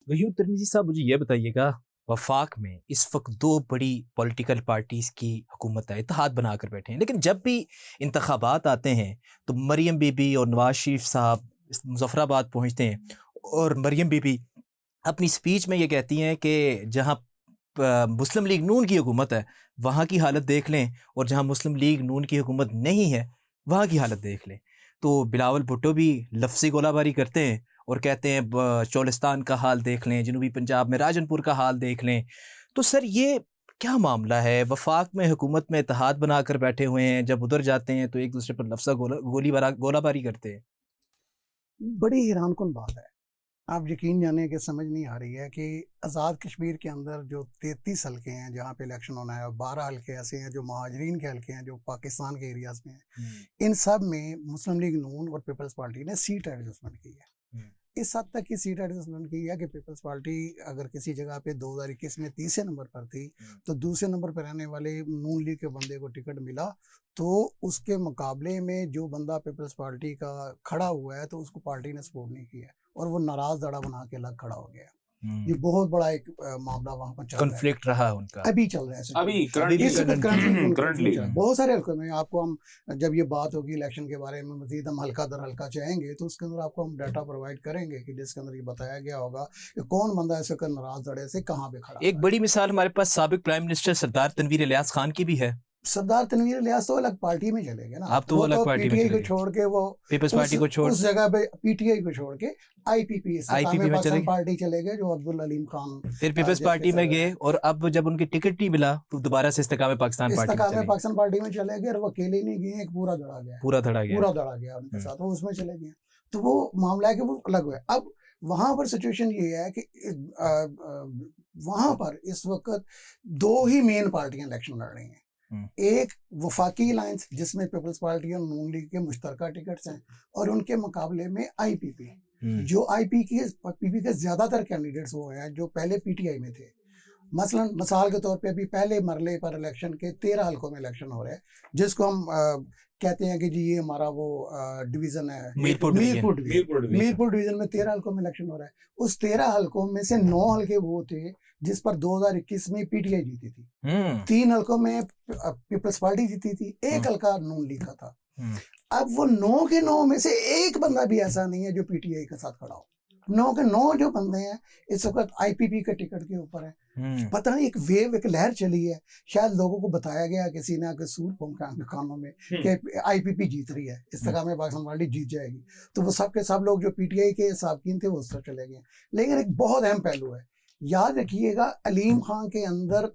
Gayur Tirmidhi साहब, मुझे ये बताइएगा, वफाक में इस वक्त दो बड़ी पॉलिटिकल पार्टीज़ की हुकूमत है, इत्तेहाद बनाकर बैठे हैं, लेकिन जब भी इंतखाबात आते हैं तो मरियम बीबी और नवाज शरीफ साहब मुजफ्फराबाद पहुंचते हैं, और मरियम बीबी अपनी स्पीच में ये कहती हैं कि जहां मुस्लिम लीग नून की हुकूमत है वहाँ की हालत देख लें, और जहाँ मुस्लिम लीग नून की हुकूमत नहीं है वहाँ की हालत देख लें। तो बिलावल भुट्टो भी लफ्ज़ी गोलाबारी करते हैं और कहते हैं चोलिस्तान का हाल देख लें, जनूबी पंजाब में राजनपुर का हाल देख लें। तो सर, ये क्या मामला है? वफाक में हुकूमत में इत्तेहाद बनाकर बैठे हुए हैं, जब उधर जाते हैं तो एक दूसरे पर लफ्ज़ा गोलाबारी करते हैं। बड़ी हैरानकुन बात है। आप यकीन जाने कि समझ नहीं आ रही है कि आज़ाद कश्मीर के अंदर जो 33 हल्के हैं जहाँ पे इलेक्शन होना है, और 12 हल्के ऐसे हैं जो महाजरीन के हल्के हैं जो पाकिस्तान के एरियाज़ में हैं। इन सब में मुस्लिम लीग नून और पीपल्स पार्टी ने सीट एडजस्टमेंट की है। इस हद तक की सीट एडजस्टमेंट की है कि पीपल्स पार्टी अगर किसी जगह पे 2021 में तीसरे नंबर पर थी, तो दूसरे नंबर पर रहने वाले नून लीग के बंदे को टिकट मिला, तो उसके मुकाबले में जो बंदा पीपल्स पार्टी का खड़ा हुआ है तो उसको पार्टी ने सपोर्ट नहीं किया, और वो नाराज दड़ा बना के अलग खड़ा हो गया। ये बहुत बड़ा एक मामला वहाँ पर चल रहा है, कॉन्फ्लिक्ट रहा उनका, अभी चल रहा है, अभी करंटली बहुत सारे हल्कों में। आपको हम जब ये बात होगी इलेक्शन के बारे में मजीद हम हल्का दर हल्का चाहेंगे तो उसके अंदर आपको हम डाटा प्रोवाइड करेंगे कि जिसके अंदर ये बताया गया होगा कि कौन बंदा इस वक्त नाराज दड़े से कहाँ पे खड़ा। एक बड़ी मिसाल हमारे पास साबिक प्राइम मिनिस्टर सरदार तनवीर इलियास खान की भी है। सरदार तनवीर इलियास तो अलग पार्टी में चले गए ना, आप तो वो अलग पार्टी में पीटीआई चले को छोड़ के, वो पीपल्स पार्टी को छोड़ उस जगह पे पीटीआई को छोड़ के आईपीपी में पाकिस्तान पार्टी चले गए, जो अब्दुल अलीम खान फिर पीपल्स पार्टी में गए, और अब जब उनकी टिकट नहीं मिला तो दोबारा से इस्तेकाम पाकिस्तान पार्टी में चले गए, और वो अकेले नहीं गए, एक पूरा धड़ा गया उनके साथ, वो उसमें चले गए। तो वो मामला है कि वो अलग हुआ। अब वहां पर सिचुएशन ये है कि वहां पर इस वक्त दो ही मेन पार्टियां इलेक्शन लड़ रही हैं। एक वफाकी अलायंस जिसमें पीपल्स पार्टी और नून लीग के मुश्तरका टिकट्स हैं, और उनके मुकाबले में आईपीपी, जो पीपी के ज्यादातर कैंडिडेट्स वो हैं जो पहले पीटीआई में थे। मसलन मिसाल के तौर पे अभी पहले मरले पर इलेक्शन के 13 हल्कों में इलेक्शन हो रहे हैं, जिसको हम कहते हैं कि जी ये हमारा वो डिवीजन है, मीरपुर डिवीजन में 13 हल्कों में इलेक्शन हो रहा है। उस 13 हल्कों में से 9 हल्के वो थे जिस पर 2021 में पीटीआई जीती थी, 3 हल्कों में पीपल्स पार्टी जीती थी, एक हल्का नून लीग का था। अब वो 9 के 9 में से एक बंदा भी ऐसा नहीं है जो पीटीआई के साथ खड़ा हो। 9 के 9 जो बंदे हैं इस वक्त आईपीपी के टिकट के ऊपर है। पता नहीं एक लहर चली है, शायद लोगों को बताया गया किसी ने आके सूर कानों में कि आईपीपी जीत रही है, इस तरह में पाकिस्तान पार्टी जीत जाएगी, तो वो सब के सब लोग जो पीटीआई के साकिन थे वो उस तरफ चले गए। लेकिन एक बहुत अहम पहलू है, याद रखिएगा, अलीम खान के अंदर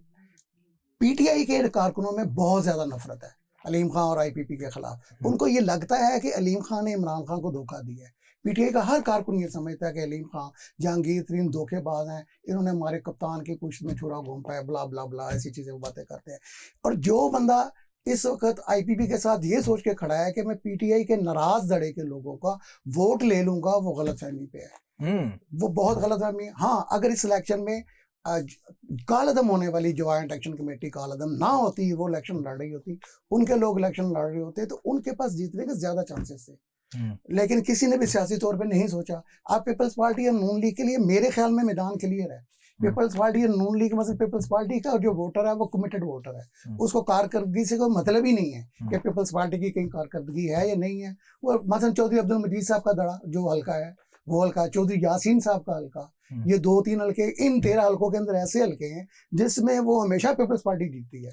पीटीआई के कारकुनों में बहुत ज्यादा नफरत है अलीम खान और आईपीपी के खिलाफ। उनको ये लगता है कि अलीम खान ने इमरान खान को धोखा दिया है। पीटीआई का हर कारकुन ये समझता है कि अलीम खान जहांगीर तरीन धोखेबाज हैं, इन्होंने हमारे कप्तान की पुश्त में छुरा घूम पाया, ब्ला ब्ला ब्ला, ऐसी चीजें वो बातें करते हैं। और जो बंदा इस वक्त आईपीपी के साथ ये सोच के खड़ा है कि मैं पीटीआई के नाराज दड़े के लोगों का वोट ले लूंगा, वो गलतफहमी पे है। वो बहुत गलतफहमी है। हाँ, अगर इस इलेक्शन में कालदम होने वाली ज्वाइंट एक्शन कमेटी कालदम ना होती, वो इलेक्शन लड़ रही होती, उनके लोग इलेक्शन लड़ रहे होते, तो उनके पास जीतने के ज्यादा चांसेस थे। लेकिन किसी ने भी सियासी तौर पे नहीं सोचा। आप पीपल्स पार्टी और नून लीग के लिए मेरे ख्याल में मैदान क्लियर है। पीपल्स पार्टी और नून लीग, मतलब पीपल्स पार्टी का जो वोटर है वो कमिटेड वोटर है, उसको कारकर्दगी से कोई मतलब ही नहीं है कि पीपल्स पार्टी की कहीं कारकर्दगी है या नहीं है। वो मसलन चौधरी अब्दुल मजीद साहब का दड़ा जो हल्का है वो हल्का, चौधरी यासीन साहब का हल्का, ये 2-3 हल्के, इन 13 हल्कों के अंदर ऐसे हल्के हैं जिसमें वो हमेशा पीपल्स पार्टी जीतती है।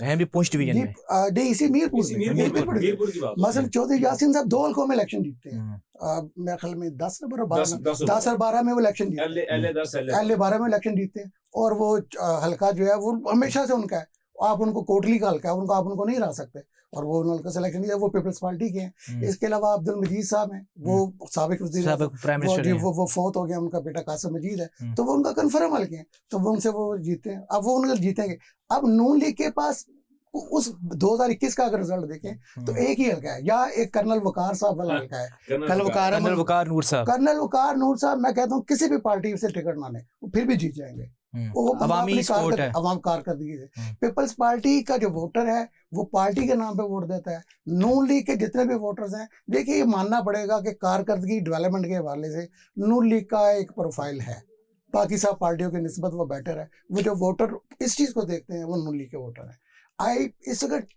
इसी मीरपुर मसलन चौधरी यासीन साहब 2 हल्कों में इलेक्शन जीतते हैं, मेरे ख्याल में 10 नंबर और 12 में वो इलेक्शन जीतते हैं, LA 12 में इलेक्शन जीतते हैं। और वो हल्का जो है वो हमेशा से उनका है, आप उनको कोटली का हल्का है, आप उनको नहीं हरा सकते, और वो उनका सिलेक्शन किया, वो पीपल्स पार्टी के हैं। इसके अलावा अब्दुल मजीद साहब हैं, वो साबिक वज़ीर, वो फौत हो गया, उनका बेटा कासिम मजीद है, तो वो उनका कन्फर्म हल्के हैं, तो वो उनसे वो जीते हैं। अब वो उनके जीतेंगे। अब नून लीग के पास उस 2021 का अगर रिजल्ट देखें तो एक ही हल्का है, या एक कर्नल वकार साहब वाला हल्का है, कर्नल वकार नूर साहब। मैं कहता हूँ किसी भी पार्टी से टिकट ना लें, वो फिर भी जीत जाएंगे, अवाम कारकर्दगी से। पीपल्स पार्टी का जो वोटर है वो पार्टी के नाम पे वोट देता है। नून लीग के जितने भी वोटर्स हैं, देखिए ये मानना पड़ेगा कि कारकर्दगी डेवलपमेंट के हवाले से नून लीग का एक प्रोफाइल है, बाकी सब पार्टियों की निस्बत वो बेटर है। वो जो वोटर इस चीज़ को देखते हैं वो नून लीग के वोटर हैं। इस वक्त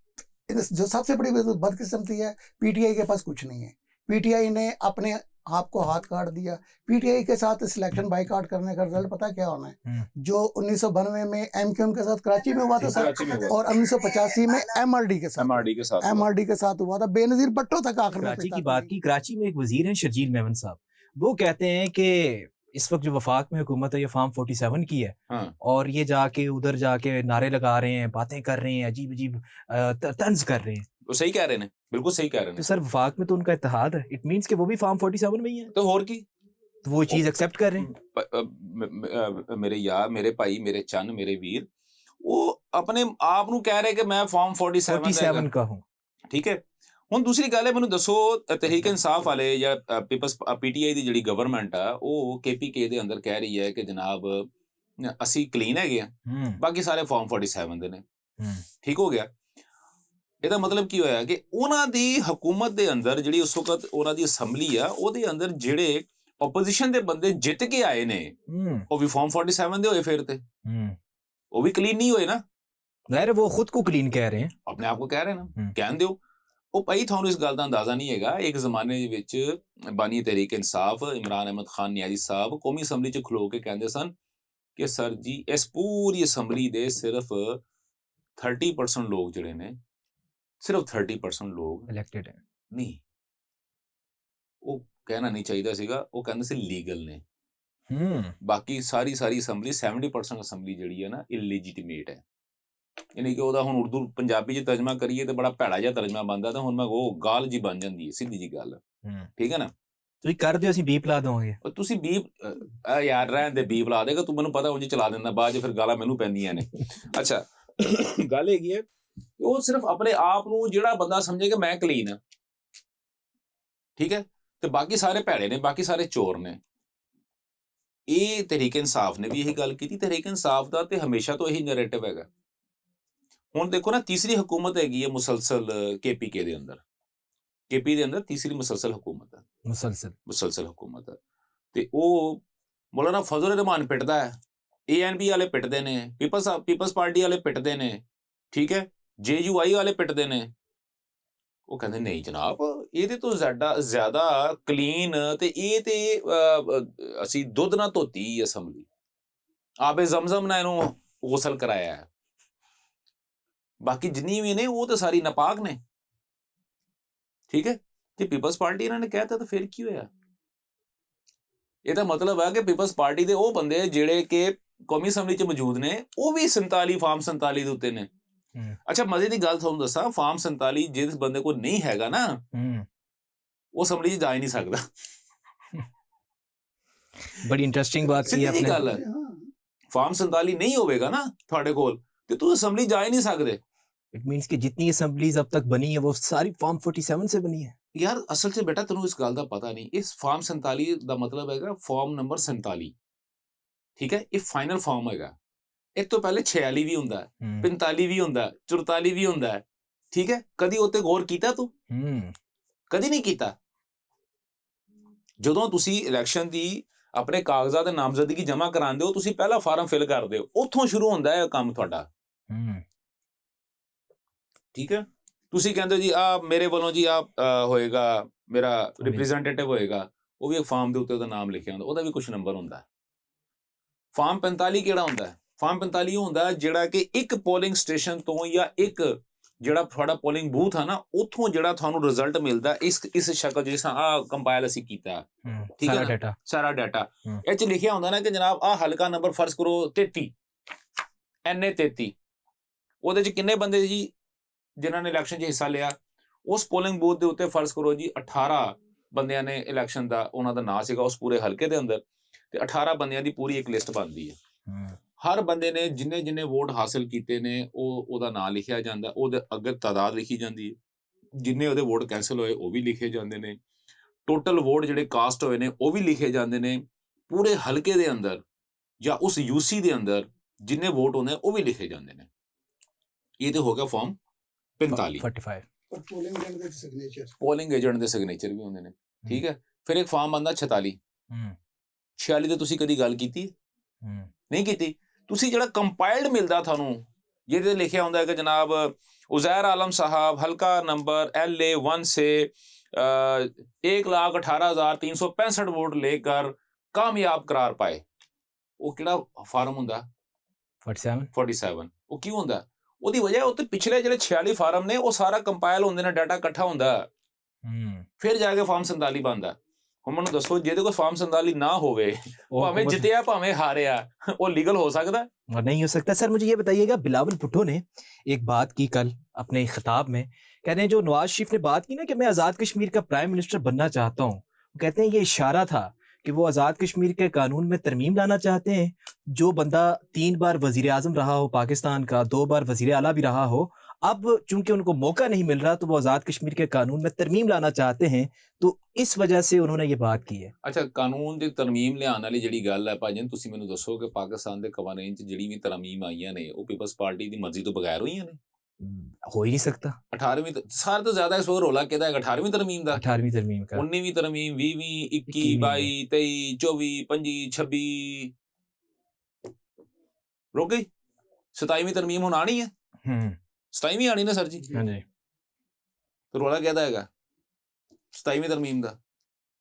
जो सबसे बड़ी बदकिस्मती है, पीटीआई के पास कुछ नहीं है। पीटीआई ने अपने आप को हाथ काट दिया। पीटीआई के साथ सिलेक्शन बाइकआउट करने का रिजल्ट पता क्या होना है? जो 1992 में एमक्यूएम के साथ कराची में हुआ था और 1985 में एमआरडी के साथ हुआ था। बेनजीर भुट्टो तक आखिर में। कराची की बात की, कराची में एक वजीर हैं शर्जील मेमन साहब, वो कहते हैं कि इस वक्त जो वफाक में हुकूमत है ये फार्म 47 की है। हाँ। और ये जाके उधर जाके नारे लगा रहे हैं, बातें कर रहे हैं, अजीब अजीब तंज कर रहे हैं। वो सही कह रहे हैं, बिल्कुल सही कह रहे हैं। तो सर वफाक में तो उनका इत्तेहाद है, इट मींस कि वो भी फार्म 47 में ही है। तो और की तो वो चीज एक्सेप्ट कर रहे हैं। मेरे यार, मेरे भाई, मेरे चन, मेरे वीर, वो अपने आप ਨੂੰ कह रहे कि मैं फार्म 47 का हूं। ठीक है। ਹੁਣ ਦੂਸਰੀ ਗੱਲ ਹੈ, ਮੈਨੂੰ ਦੱਸੋ ਤਹਿਰੀਕ ਇਨਸਾਫ ਵਾਲੇ ਜਾਂ ਪੀਟੀਆਈ ਦੀ ਜਿਹੜੀ ਗਵਰਨਮੈਂਟ ਆ ਉਹ ਕੇਪੀਕੇ ਦੇ ਅੰਦਰ ਕਹਿ ਰਹੀ ਹੈ ਕਿ ਜਨਾਬ ਅਸੀਂ ਕਲੀਨ ਹੈਗੇ ਆ, ਬਾਕੀ ਸਾਰੇ ਫਾਰਮ 47 ਦੇ ਨੇ। ਠੀਕ ਹੋ ਗਿਆ। ਇਹਦਾ ਮਤਲਬ ਕੀ ਹੋਇਆ ਕਿ ਉਹਨਾਂ ਦੀ ਹਕੂਮਤ ਦੇ ਅੰਦਰ ਜਿਹੜੀ ਉਸ ਵਕਤ ਉਹਨਾਂ ਦੀ ਅਸੈਂਬਲੀ ਆ ਉਹਦੇ ਅੰਦਰ ਜਿਹੜੇ ਆਪੋਜੀਸ਼ਨ ਦੇ ਬੰਦੇ ਜਿੱਤ ਕੇ ਆਏ ਨੇ ਉਹ ਵੀ ਫਾਰਮ 47 ਦੇ ਹੋਏ ਫਿਰ ਤੇ ਉਹ ਵੀ ਕਲੀਨ ਨਹੀਂ ਹੋਏ ਨਾ। ਜ਼ਾਹਿਰ वो खुद को क्लीन कह रहे हैं, ਆਪਣੇ ਆਪ को कह रहे ना, ਕਹਿਣ ਦਿਓ। ਉਹ ਭਾਈ ਤੁਹਾਨੂੰ ਇਸ ਗੱਲ ਦਾ ਅੰਦਾਜ਼ਾ ਨਹੀਂ ਹੈਗਾ, ਇੱਕ ਜ਼ਮਾਨੇ ਦੇ ਵਿੱਚ ਬਾਨੀ ਤਹਿਰੀਕ ਇਨਸਾਫ ਇਮਰਾਨ ਅਹਿਮਦ ਖਾਨ ਨਿਆਜ਼ੀ ਸਾਹਿਬ ਕੌਮੀ ਅਸੈਂਬਲੀ 'ਚ ਖਲੋ ਕੇ ਕਹਿੰਦੇ ਸਨ ਕਿ ਸਰ ਜੀ ਇਸ ਪੂਰੀ ਅਸੈਂਬਲੀ ਦੇ ਸਿਰਫ 30% ਲੋਕ ਜਿਹੜੇ ਨੇ, ਸਿਰਫ 30% ਲੋਕ ਇਲੈਕਟਡ ਹੈ। ਨਹੀਂ, ਉਹ ਕਹਿਣਾ ਨਹੀਂ ਚਾਹੀਦਾ ਸੀਗਾ, ਉਹ ਕਹਿੰਦੇ ਸੀ ਲੀਗਲ ਨੇ। ਬਾਕੀ ਸਾਰੀ ਅਸੈਂਬਲੀ 70% ਅਸੈਂਬਲੀ ਜਿਹੜੀ ਹੈ ਨਾ ਇਲੀਜੀਟੀਮੇਟ ਹੈ। ਯਾਨੀ ਕਿ ਉਹਦਾ ਹੁਣ ਉਰਦੂ ਪੰਜਾਬੀ 'ਚ ਤਰਜਮਾ ਕਰੀਏ ਤੇ ਬੜਾ ਭੈੜਾ ਜਿਹਾ ਤਰਜਮਾ ਬਣਦਾ, ਤਾਂ ਹੁਣ ਮੈਂ ਉਹ ਗਾਲ ਜੀ ਬਣ ਜਾਂਦੀ ਹੈ, ਸਿੱਧੀ ਜੀ ਗੱਲ। ਠੀਕ ਹੈ ਨਾ। ਤੁਸੀਂ ਕਰ ਦਿਓ, ਅਸੀਂ ਬੀਪ ਲਾ ਦਵਾਂਗੇ। ਤੁਸੀਂ ਬੀਪ ਯਾਰ ਰਹਿਣ ਦੇ, ਬੀਪ ਲਾ ਦੇਗਾ ਤੂੰ, ਮੈਨੂੰ ਪਤਾ ਉਂਝ ਚਲਾ ਦਿੰਦਾ, ਬਾਅਦ 'ਚ ਫਿਰ ਗਾਲਾਂ ਮੈਨੂੰ ਪੈਂਦੀਆਂ ਨੇ। ਅੱਛਾ, ਗੱਲ ਹੈਗੀ ਹੈ ਉਹ ਸਿਰਫ ਆਪਣੇ ਆਪ ਨੂੰ ਜਿਹੜਾ ਬੰਦਾ ਸਮਝੇ ਕਿ ਮੈਂ ਕਲੀਨ ਆ, ਠੀਕ ਹੈ, ਤੇ ਬਾਕੀ ਸਾਰੇ ਭੈੜੇ ਨੇ, ਬਾਕੀ ਸਾਰੇ ਚੋਰ ਨੇ। ਇਹ ਤਹਿਰੀਕ ਇਨਸਾਫ ਨੇ ਵੀ ਇਹੀ ਗੱਲ ਕੀਤੀ। ਤਹਿਰੀਕ ਇਨਸਾਫ ਦਾ ਤੇ ਹਮੇਸ਼ਾ ਤੋਂ ਇਹੀ ਨੈਰੇਟਿਵ ਹੈਗਾ। ਹੁਣ ਦੇਖੋ ਨਾ, ਤੀਸਰੀ ਹਕੂਮਤ ਹੈਗੀ ਹੈ ਮੁਸਲਸਲ ਕੇਪੀਕੇ ਦੇ ਅੰਦਰ, ਕੇਪੀ ਦੇ ਅੰਦਰ ਤੀਸਰੀ ਮੁਸਲਸਲ ਹਕੂਮਤ ਹੈ, ਮੁਸਲਸਲ ਹਕੂਮਤ ਹੈ। ਤੇ ਉਹ ਮੌਲਾਨਾ ਫਜ਼ਲ ਰਹਿਮਾਨ ਪਿੱਟਦਾ ਹੈ, ANP ਵਾਲੇ ਪਿੱਟਦੇ ਨੇ, ਪੀਪਲਸ ਪਾਰਟੀ ਵਾਲੇ ਪਿੱਟਦੇ ਨੇ, ਠੀਕ ਹੈ, JUI ਵਾਲੇ ਪਿੱਟਦੇ ਨੇ। ਉਹ ਕਹਿੰਦੇ ਨਹੀਂ ਜਨਾਬ, ਇਹਦੇ ਤੋਂ ਜ਼ਿਆਦਾ ਕਲੀਨ ਤੇ ਇਹ ਤੇ ਅਸੀਂ ਦੁੱਧ ਨਾਲ ਧੋਤੀ ਅਸੈਂਬਲੀ, ਆਬੇ ਜ਼ਮਜ਼ਮ ਨਾਲ ਇਹਨੂੰ ਗੁਸਲ ਕਰਾਇਆ ਹੈ, ਬਾਕੀ ਜਿੰਨੀ ਵੀ ਨੇ ਉਹ ਤਾਂ ਸਾਰੀ ਨਾਪਾਕ ਨੇ। ਠੀਕ ਹੈ। ਤੇ ਪੀਪਲਸ ਪਾਰਟੀ ਇਹਨਾਂ ਨੇ ਕਹਿਤਾ ਤਾਂ ਫਿਰ ਕੀ ਹੋਇਆ? ਇਹਦਾ ਮਤਲਬ ਹੈ ਕਿ ਪੀਪਲਸ ਪਾਰਟੀ ਦੇ ਉਹ ਬੰਦੇ ਜਿਹੜੇ ਕਿ ਕੌਮੀ ਅਸੈਂਬਲੀ 'ਚ ਮੌਜੂਦ ਨੇ ਉਹ ਵੀ 47 ਫਾਰਮ 47 ਦੇ ਉੱਤੇ ਨੇ। ਅੱਛਾ, ਮਜ਼ੇ ਦੀ ਗੱਲ ਤੁਹਾਨੂੰ ਦੱਸਾਂ, ਫਾਰਮ 47 ਜਿਸ ਬੰਦੇ ਕੋਲ ਨਹੀਂ ਹੈਗਾ ਨਾ ਉਹ ਅਸੈਂਬਲੀ 'ਚ ਜਾ ਹੀ ਨਹੀਂ ਸਕਦਾ। ਬੜੀ ਇੰਟਰਸਟਿੰਗ ਬਾਤ ਸੀ ਆਪਨੇ। ਗੱਲ ਹੈ, ਫਾਰਮ 47 नहीं होवेगा ना ਤੁਹਾਡੇ ਕੋਲ ਤੇ ਤੁਸੀਂ ਅਸੈਂਬਲੀ ਜਾ ਹੀ ਨਹੀਂ ਸਕਦੇ। इट मींस कि जितनी असेंबलीज अब तक बनी है वो सारी फॉर्म 47 से बनी है। यार असल 'ਚ ਬੇਟਾ ਤੈਨੂੰ ਇਸ ਗੱਲ ਦਾ ਪਤਾ ਨਹੀਂ, ਇਸ ਫਾਰਮ 47 ਦਾ ਮਤਲਬ ਹੈਗਾ ਫਾਰਮ ਨੰਬਰ 47। ਠੀਕ ਹੈ, ਇਹ ਫਾਈਨਲ ਫਾਰਮ ਹੈਗਾ। ਇਸ ਤੋਂ ਪਹਿਲੇ 46 ਵੀ ਹੁੰਦਾ, 45 ਵੀ ਹੁੰਦਾ, 44 ਵੀ ਹੁੰਦਾ। ਠੀਕ ਹੈ, ਕਦੀ ਉੱਤੇ ਗੌਰ ਕੀਤਾ ਤੂੰ? ਕਦੀ ਨਹੀਂ ਕੀਤਾ। ਜਦੋਂ ਤੁਸੀਂ ਇਲੈਕਸ਼ਨ ਦੀ ਆਪਣੇ ਕਾਗਜ਼ਾਤ ਤੇ ਨਾਮਜ਼ਦਗੀ ਜਮ੍ਹਾਂ ਕਰਾਉਂਦੇ ਹੋ, ਤੁਸੀਂ ਪਹਿਲਾ ਫਾਰਮ ਫਿਲ ਕਰਦੇ ਹੋ, ਉੱਥੋਂ ਸ਼ੁਰੂ ਹੁੰਦਾ ਹੈ ਕੰਮ ਤੁਹਾਡਾ। ਠੀਕ ਹੈ, ਤੁਸੀਂ ਕਹਿੰਦੇ ਜੀ ਆ ਮੇਰੇ ਵੱਲੋਂ ਜੀ ਆ ਹੋਏਗਾ, ਮੇਰਾ ਰਿਪਰੈਜ਼ੈਂਟੇਟਿਵ ਹੋਏਗਾ, ਉਹ ਵੀ ਇੱਕ ਫਾਰਮ ਦੇ ਉੱਤੇ ਉਹਦਾ ਨਾਮ ਲਿਖਿਆ ਹੁੰਦਾ, ਉਹਦਾ ਵੀ ਕੁਝ ਨੰਬਰ ਹੁੰਦਾ। ਫਾਰਮ 45 ਕਿਹੜਾ ਹੁੰਦਾ? ਫਾਰਮ 45 ਉਹ ਹੁੰਦਾ ਜਿਹੜਾ ਕਿ ਇੱਕ ਪੋਲਿੰਗ ਸਟੇਸ਼ਨ ਤੋਂ ਜਾਂ ਇੱਕ ਜਿਹੜਾ ਤੁਹਾਡਾ ਪੋਲਿੰਗ ਬੂਥ ਆ ਨਾ, ਉੱਥੋਂ ਜਿਹੜਾ ਤੁਹਾਨੂੰ ਰਿਜ਼ਲਟ ਮਿਲਦਾ ਇਸ ਸ਼ਕਲ ਜਿਸ ਤਰ੍ਹਾਂ ਆ ਕੰਪਾਈਲ ਅਸੀਂ ਕੀਤਾ। ਠੀਕ ਹੈ, ਸਾਰਾ ਡਾਟਾ ਇਹ 'ਚ ਲਿਖਿਆ ਹੁੰਦਾ ਨਾ ਕਿ ਜਨਾਬ ਆਹ ਹਲਕਾ ਨੰਬਰ ਫਰਜ਼ ਕਰੋ 33 NA 33, ਉਹਦੇ 'ਚ ਕਿੰਨੇ ਬੰਦੇ ਜੀ ਜਿਨ੍ਹਾਂ ਨੇ ਇਲੈਕਸ਼ਨ 'ਚ ਹਿੱਸਾ ਲਿਆ। ਉਸ ਪੋਲਿੰਗ ਬੂਥ ਦੇ ਉੱਤੇ ਫਰਜ਼ ਕਰੋ ਜੀ 18 ਬੰਦਿਆਂ ਨੇ ਇਲੈਕਸ਼ਨ ਦਾ ਉਹਨਾਂ ਦਾ ਨਾਂ ਸੀਗਾ ਉਸ ਪੂਰੇ ਹਲਕੇ ਦੇ ਅੰਦਰ, ਤੇ 18 ਬੰਦਿਆਂ ਦੀ ਪੂਰੀ ਇੱਕ ਲਿਸਟ ਬਣਦੀ ਹੈ। ਹਰ ਬੰਦੇ ਨੇ ਜਿੰਨੇ ਵੋਟ ਹਾਸਿਲ ਕੀਤੇ ਨੇ ਉਹਦਾ ਨਾਂ ਲਿਖਿਆ ਜਾਂਦਾ, ਉਹਦੇ ਅੱਗੇ ਤਾਦਾਦ ਲਿਖੀ ਜਾਂਦੀ ਹੈ, ਜਿੰਨੇ ਉਹਦੇ ਵੋਟ ਕੈਂਸਲ ਹੋਏ ਉਹ ਵੀ ਲਿਖੇ ਜਾਂਦੇ ਨੇ, ਟੋਟਲ ਵੋਟ ਜਿਹੜੇ ਕਾਸਟ ਹੋਏ ਨੇ ਉਹ ਵੀ ਲਿਖੇ ਜਾਂਦੇ ਨੇ, ਪੂਰੇ ਹਲਕੇ ਦੇ ਅੰਦਰ ਜਾਂ ਉਸ UC ਦੇ ਅੰਦਰ ਜਿੰਨੇ ਵੋਟ ਹੁੰਦੇ ਉਹ ਵੀ ਲਿਖੇ ਜਾਂਦੇ ਨੇ। ਇਹ ਤੇ ਹੋ ਗਿਆ ਫਾਰਮ 45। ਪੋਲਿੰਗ ਏਜੰਟ ਦੇ ਸਿਗਨੇਚਰ ਵੀ ਹੁੰਦੇ ਨੇ। ਠੀਕ ਹੈ, ਫਿਰ ਇੱਕ ਫਾਰਮ ਆਉਂਦਾ 46। 46 ਤੇ ਤੁਸੀਂ ਕਦੀ ਗੱਲ ਕੀਤੀ? ਨਹੀਂ ਕੀਤੀ। ਤੁਸੀਂ ਜਿਹੜਾ ਕੰਪਾਈਲਡ ਮਿਲਦਾ ਤੁਹਾਨੂੰ, ਜਿਹਦੇ ਤੇ ਲਿਖਿਆ ਹੁੰਦਾ ਹੈ ਕਿ ਜਨਾਬ ਉਜ਼ੈਰ ਆਲਮ साहब हल्का नंबर LA 1 से 1,18,365 वोट लेकर कामयाब करार पाए, ਉਹ ਕਿਹੜਾ ਫਾਰਮ ਹੁੰਦਾ? 47। ਉਹ ਕਿਉਂ ਹੁੰਦਾ? ਉਹਦੀ ਵਜ੍ਹਾ ਉੱਤੇ ਪਿਛਲੇ ਜਿਹੜੇ 46 ਫਾਰਮ ਨੇ ਉਹ ਸਾਰਾ ਕੰਪਾਈਲ ਹੁੰਦੇ ਨੇ, ਡਾਟਾ ਇਕੱਠਾ ਹੁੰਦਾ, ਫਿਰ ਜਾ ਕੇ ਫਾਰਮ 47 ਬਣਦਾ। ਹੁਣ ਮੈਨੂੰ ਦੱਸੋ, ਜਿਹਦੇ ਕੋਲ ਫਾਰਮ 47 ਨਾ ਹੋਵੇ, ਭਾਵੇਂ ਜਿੱਤਿਆ ਭਾਵੇਂ ਹਾਰਿਆ, वो लीगल हो सकता है? नहीं हो सकता। सर मुझे ये बताइएगा, बिलावल भुट्टो ने एक बात की कल अपने खिताब में, कहते हैं जो नवाज शरीफ ने बात की ना कि मैं आज़ाद कश्मीर का प्राइम मिनिस्टर बनना चाहता हूँ, कहते हैं ये इशारा था कि वो आज़ाद कश्मीर के कानून में तरमीम लाना चाहते हैं। जो बंदा 3 बार वजीर आज़म रहा हो पाकिस्तान का, 2 बार वजीर आला भी रहा हो, अब चूंकि उनको मौका नहीं मिल रहा तो वो आज़ाद कश्मीर के कानून में तरमीम लाना चाहते हैं, तो इस वजह से उन्होंने ये बात की है। अच्छा, कानून ਦੀ ਤਰਮੀਮ ਲਿਆਉਣ ਵਾਲੀ ਜਿਹੜੀ ਗੱਲ ਹੈ ਭਾਜੀ, ਤੁਸੀਂ ਮੈਨੂੰ ਦੱਸੋ ਕਿ ਪਾਕਿਸਤਾਨ ਦੇ ਕਾਨੂੰਨ 'ਚ ਜਿਹੜੀ ਵੀ ਤਰਮੀਮ ਆਈਆਂ ਨੇ ਉਹ ਪੀਪਲਸ ਪਾਰਟੀ ਦੀ ਮਰਜ਼ੀ ਤੋਂ ਬਗੈਰ ਹੋਈਆਂ ਨੇ? हो ही नहीं सकता। 18ਵੀਂ ਸਾਰੇ ਤੋਂ ਜ਼ਿਆਦਾ ਇਸ ਵਾਰ ਰੌਲਾ ਕਿਹਦਾ ਹੈ? 18ਵੀਂ ਤਰਮੀਮ ਦਾ, 18ਵੀਂ ਤਰਮੀਮ का, 19ਵੀਂ ਤਰਮੀਮ, 20ਵੀਂ, 21, 22, 23, 24, 25, 26 ਰੁਕ ਗਈ। 27ਵੀਂ ਤਰਮੀਮ ਹੁਣ ਆਣੀ ਹੈ। 27ਵੀਂ ਆਣੀ ਨਾ ਸਰ ਜੀ? ਹਾਂਜੀ। ਤੇ ਰੌਲਾ ਕਿਹਦਾ ਹੈਗਾ? 27ਵੀਂ ਤਰਮੀਮ ਦਾ।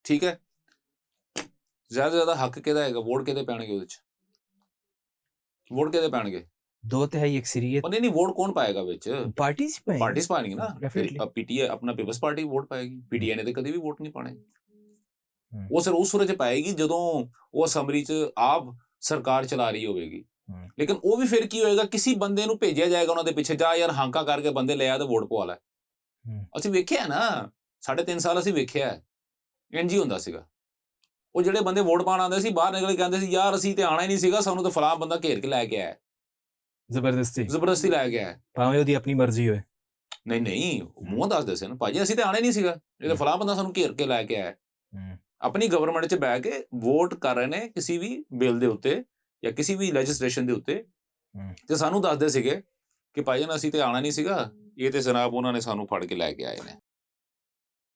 ਠੀਕ ਹੈ, ਜ਼ਿਆਦਾ ਤੋਂ ਜ਼ਿਆਦਾ ਹੱਕ ਕਿਹਦਾ ਹੈਗਾ? ਵੋਟ ਕਿਹਦੇ ਪੈਣਗੇ ਉਹਦੇ 'ਚ? ਵੋਟ ਕਿਹਦੇ ਪੈਣਗੇ? 2/3 ਅਕਸਰੀਅਤ। ਨਹੀਂ, ਵੋਟ ਕੌਣ ਪਾਏਗਾ ਵਿੱਚ? ਪਾਰਟੀਜ਼ ਪਾਣਗੇ ਨਾ। ਪੀਟੀਆਈ ਆਪਣਾ ਪੀਪਲਸ ਪਾਰਟੀ ਵੋਟ ਪਾਏਗੀ, ਪੀਟੀਆਈ ਨੇ ਤੇ ਕਦੇ ਵੀ ਵੋਟ ਨਹੀਂ ਪਾਣੇ। ਉਹ ਸਿਰ ਉਸ ਸੂਰਤ 'ਚ ਪਾਏਗੀ ਜਦੋਂ ਉਹ ਅਸੈਂਬਲੀ 'ਚ ਆਪ ਸਰਕਾਰ ਚਲਾ ਰਹੀ ਹੋਵੇਗੀ। ਲੇਕਿਨ ਉਹ ਵੀ ਫਿਰ ਕੀ ਹੋਏਗਾ? ਕਿਸੇ ਬੰਦੇ ਨੂੰ ਭੇਜਿਆ ਜਾਏਗਾ ਉਹਨਾਂ ਦੇ ਪਿੱਛੇ, ਜਾ ਯਾਰ ਹਾਂਕਾ ਕਰਕੇ ਬੰਦੇ ਲੈ ਆ ਤੇ ਵੋਟ ਪਵਾ ਲੈ। ਅਸੀਂ ਵੇਖਿਆ ਨਾ, 3.5 ਸਾਲ ਅਸੀਂ ਵੇਖਿਆ ਇੰਝ ਹੀ ਹੁੰਦਾ ਸੀਗਾ। ਉਹ ਜਿਹੜੇ ਬੰਦੇ ਵੋਟ ਪਾਉਣ ਆਉਂਦੇ ਸੀ, ਬਾਹਰ ਨਿਕਲ ਕੇ ਕਹਿੰਦੇ ਸੀ ਯਾਰ ਅਸੀਂ ਤੇ ਆਉਣਾ ਹੀ ਨਹੀਂ ਸੀਗਾ, ਸਾਨੂੰ ਤਾਂ ਫਲਾਣਾ ਬੰਦਾ ਘੇਰ ਕੇ ਲੈ ਕੇ ਆਇਆ, ਜ਼ਬਰਦਸਤੀ ਲੈ ਕੇ ਆਇਆ, ਭਾਵੇਂ ਉਹਦੀ ਆਪਣੀ ਮਰਜ਼ੀ ਹੋਏ। ਨਹੀਂ ਮੂੰਹ ਦੱਸਦੇ ਸੀ ਨਾ, ਭਾਜੀ ਅਸੀਂ ਤੇ ਆਉਣਾ ਹੀ ਨਹੀਂ ਸੀਗਾ, ਇਹ ਤਾਂ ਫਲਾਣਾ ਬੰਦਾ ਸਾਨੂੰ ਘੇਰ ਕੇ ਲੈ ਕੇ ਆਇਆ। ਆਪਣੀ ਗਵਰਨਮੈਂਟ 'ਚ ਬਹਿ ਕੇ ਵੋਟ ਕਰ ਰਹੇ ਨੇ ਕਿਸੇ ਵੀ ਬਿੱਲ ਦੇ ਉੱਤੇ ਜਾਂ ਕਿਸੇ ਵੀ ਲੈਜਿਸਲੇਸ਼ਨ ਦੇ ਉੱਤੇ, ਤੇ ਸਾਨੂੰ ਦੱਸਦੇ ਸੀਗੇ ਕਿ ਭਾਈ ਜਾਨ ਅਸੀਂ ਤੇ ਆਉਣਾ ਨਹੀਂ ਸੀਗਾ, ਇਹ ਤੇ ਜਨਾਬ ਉਹਨਾਂ ਨੇ ਸਾਨੂੰ ਫੜ ਕੇ ਲੈ ਕੇ ਆਏ ਨੇ।